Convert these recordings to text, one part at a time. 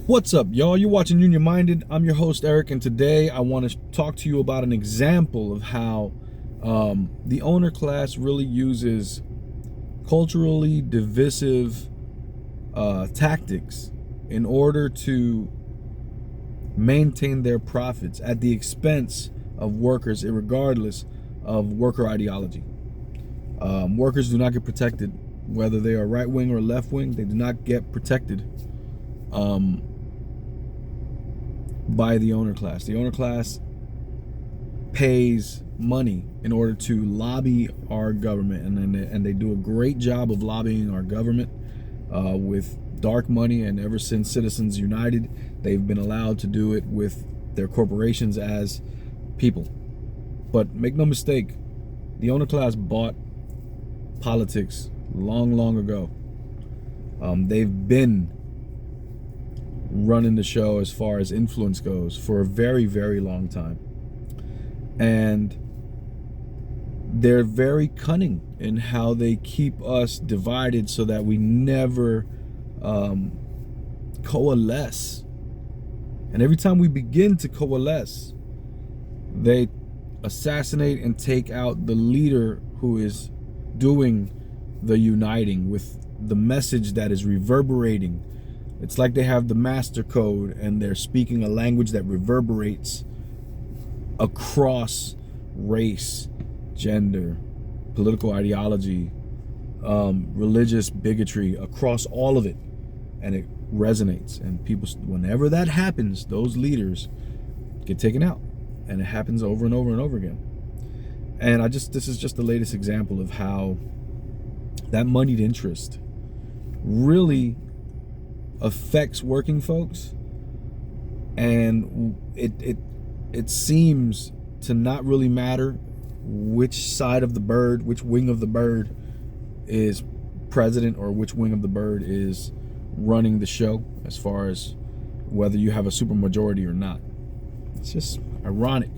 What's up, y'all? You're watching Union Minded. I'm your host, Eric, and today I want to talk to you about an example of how the owner class really uses culturally divisive tactics in order to maintain their profits at the expense of workers, regardless of worker ideology. Workers do not get protected, whether they are right wing or left wing. They do not get protected by the owner class. The owner class pays money in order to lobby our government, and they do a great job of lobbying our government with dark money. And ever since Citizens United, they've been allowed to do it with their corporations as people. But make no mistake, the owner class bought politics long ago. They've been running the show as far as influence goes for a very long time, and they're very cunning in how they keep us divided so that we never coalesce. And every time we begin to coalesce, they assassinate and take out the leader who is doing the uniting with the message that is reverberating. It's like they have the master code and they're speaking a language that reverberates across race, gender, political ideology, religious bigotry, across all of it. And it resonates. And people, whenever that happens, those leaders get taken out. And it happens over and over again. And this is just the latest example of how that moneyed interest really affects working folks, and it seems to not really matter which side of the bird, which wing of the bird is president, or which wing of the bird is running the show, as far as whether you have a supermajority or not. It's just ironic.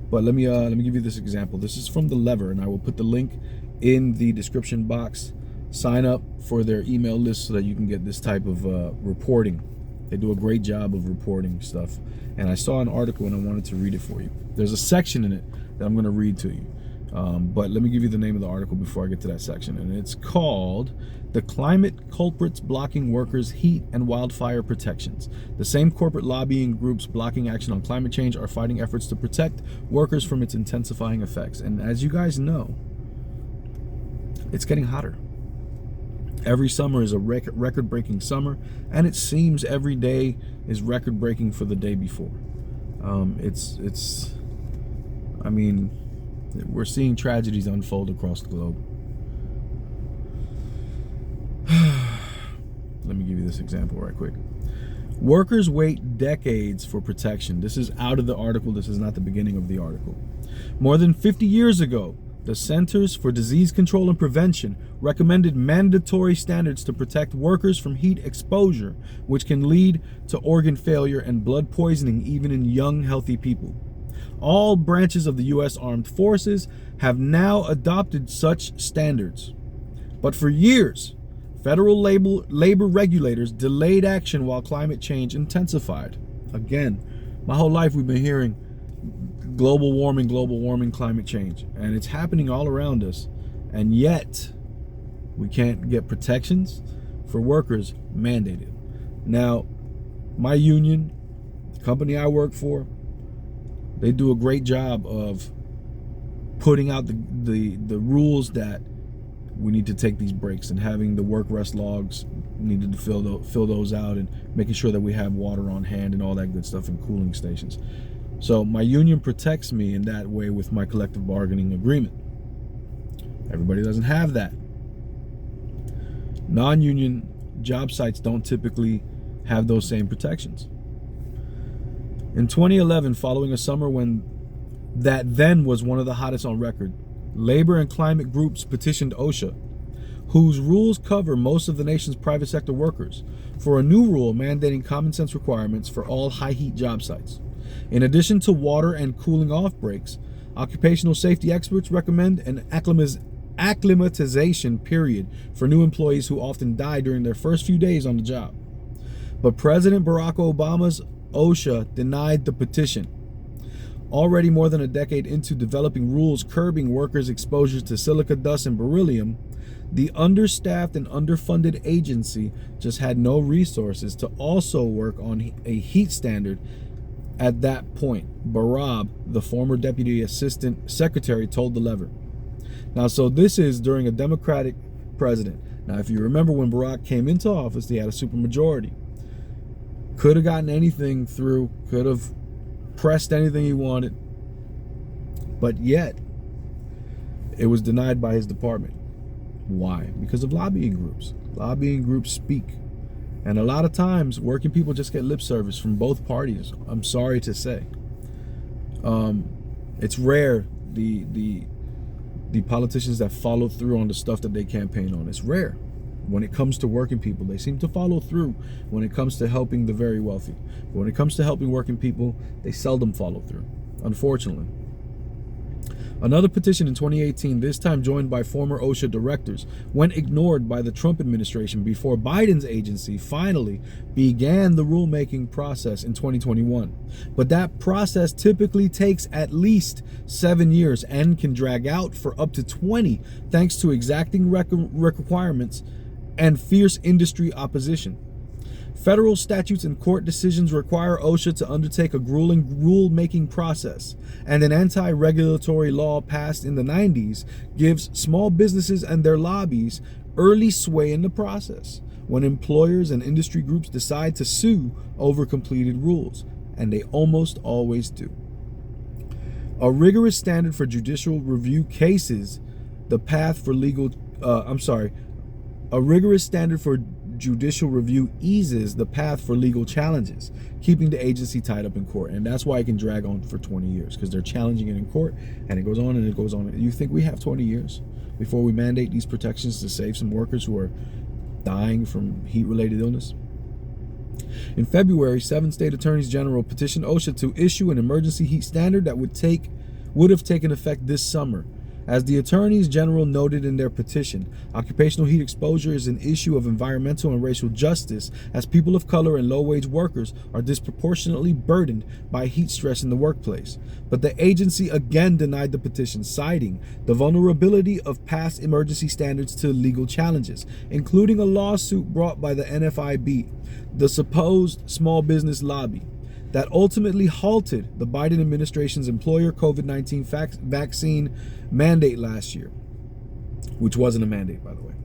But let me give you this example. This is from The Lever, and I will put the link in the description box. Sign up for their email list so that you can get this type of reporting. They do a great job of reporting stuff. And I saw an article and I wanted to read it for you. There's a section in it that I'm going to read to you. But let me give you the name of the article before I get to that section. And it's called "The Climate Culprits Blocking Workers' Heat and Wildfire Protections. The same corporate lobbying groups blocking action on climate change are fighting efforts to protect workers from its intensifying effects." And as you guys know, it's getting hotter. Every summer is a record-breaking summer, and it seems every day is record-breaking for the day before. I mean, we're seeing tragedies unfold across the globe. Let me give you this example right quick. Workers wait decades for protection. This is out of the article. This is not the beginning of the article. More than 50 years ago, the Centers for Disease Control and Prevention recommended mandatory standards to protect workers from heat exposure, which can lead to organ failure and blood poisoning even in young, healthy people. All branches of the U.S. Armed Forces have now adopted such standards. But for years, federal labor regulators delayed action while climate change intensified. Again, my whole life we've been hearing global warming, climate change, and it's happening all around us, and yet we can't get protections for workers mandated. Now, my union, the company I work for, they do a great job of putting out the rules that we need to take these breaks, and having the work rest logs needed to fill those out, and making sure that we have water on hand and all that good stuff, and cooling stations. So my union protects me in that way with my collective bargaining agreement. Everybody doesn't have that. Non-union job sites don't typically have those same protections. In 2011, following a summer when that then was one of the hottest on record, labor and climate groups petitioned OSHA, whose rules cover most of the nation's private sector workers, for a new rule mandating common sense requirements for all high heat job sites. In addition to water and cooling off breaks, occupational safety experts recommend an acclimatization period for new employees who often die during their first few days on the job. But President Barack Obama's OSHA denied the petition. Already more than a decade into developing rules curbing workers' exposure to silica dust and beryllium, the understaffed and underfunded agency just had no resources to also work on a heat standard at that point. Barab, the former deputy assistant secretary, told the Lever. Now, so this is during a Democratic president. Now, if you remember when Barack came into office, he had a supermajority. Could have gotten anything through, could have pressed anything he wanted, but yet it was denied by his department. Why? Because of lobbying groups. Lobbying groups speak. And a lot of times, working people just get lip service from both parties. I'm sorry to say. It's rare, the politicians that follow through on the stuff that they campaign on. It's rare. When it comes to working people, they seem to follow through when it comes to helping the very wealthy. But when it comes to helping working people, they seldom follow through, unfortunately. Another petition in 2018, this time joined by former OSHA directors, went ignored by the Trump administration before Biden's agency finally began the rulemaking process in 2021. But that process typically takes at least 7 years and can drag out for up to 20 thanks to exacting requirements and fierce industry opposition. Federal statutes and court decisions require OSHA to undertake a grueling rulemaking process, and an anti-regulatory law passed in the 90s gives small businesses and their lobbies early sway in the process when employers and industry groups decide to sue over completed rules, and they almost always do. A rigorous standard for judicial review cases, the path for legal, a rigorous standard for judicial review eases the path for legal challenges, keeping the agency tied up in court. And that's why it can drag on for 20 years, because they're challenging it in court, and it goes on and it goes on. You think we have 20 years before we mandate these protections to save some workers who are dying from heat-related illness? In February, 7 state attorneys general petitioned OSHA to issue an emergency heat standard that would have taken effect this summer. As the attorneys general noted in their petition, occupational heat exposure is an issue of environmental and racial justice, as people of color and low-wage workers are disproportionately burdened by heat stress in the workplace. But the agency again denied the petition, citing the vulnerability of past emergency standards to legal challenges, including a lawsuit brought by the NFIB, the supposed small business lobby, that ultimately halted the Biden administration's employer COVID-19 vaccine mandate last year, which wasn't a mandate, by the way.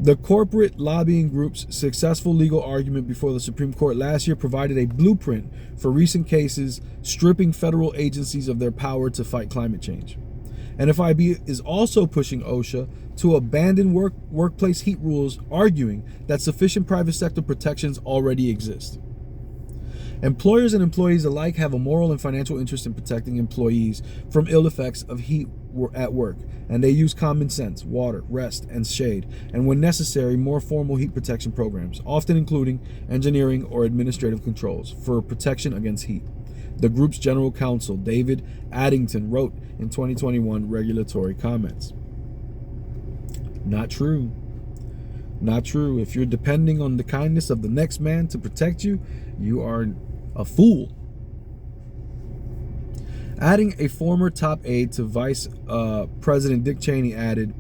The corporate lobbying group's successful legal argument before the Supreme Court last year provided a blueprint for recent cases stripping federal agencies of their power to fight climate change. NFIB is also pushing OSHA to abandon workplace heat rules, arguing that sufficient private sector protections already exist. Employers and employees alike have a moral and financial interest in protecting employees from ill effects of heat at work, and they use common sense, water, rest, and shade, and when necessary, more formal heat protection programs, often including engineering or administrative controls for protection against heat. The group's general counsel, David Addington, wrote in 2021 regulatory comments. Not true. Not true. If you're depending on the kindness of the next man to protect you, you are a fool. Adding a former top aide to Vice President Dick Cheney added,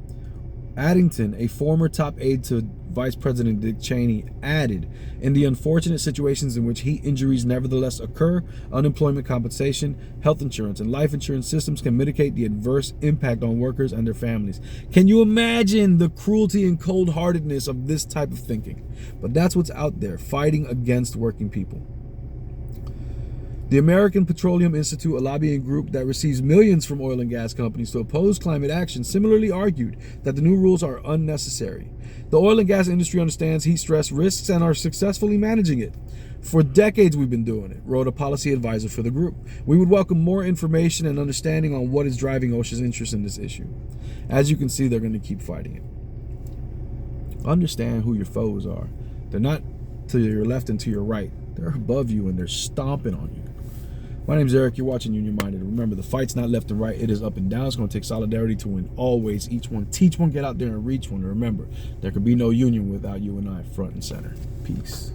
Addington, a former top aide to Vice President Dick Cheney, added, in the unfortunate situations in which heat injuries nevertheless occur, unemployment compensation, health insurance, and life insurance systems can mitigate the adverse impact on workers and their families. Can you imagine the cruelty and cold-heartedness of this type of thinking? But that's what's out there, fighting against working people. The American Petroleum Institute, a lobbying group that receives millions from oil and gas companies to oppose climate action, similarly argued that the new rules are unnecessary. The oil and gas industry understands heat stress risks and are successfully managing it. For decades we've been doing it, wrote a policy advisor for the group. We would welcome more information and understanding on what is driving OSHA's interest in this issue. As you can see, they're going to keep fighting it. Understand who your foes are. They're not to your left and to your right. They're above you and they're stomping on you. My name's Eric, you're watching Union Minded. Remember, the fight's not left and right, it is up and down. It's going to take solidarity to win always. Each one, teach one, get out there and reach one. And remember, there could be no union without you and I front and center. Peace.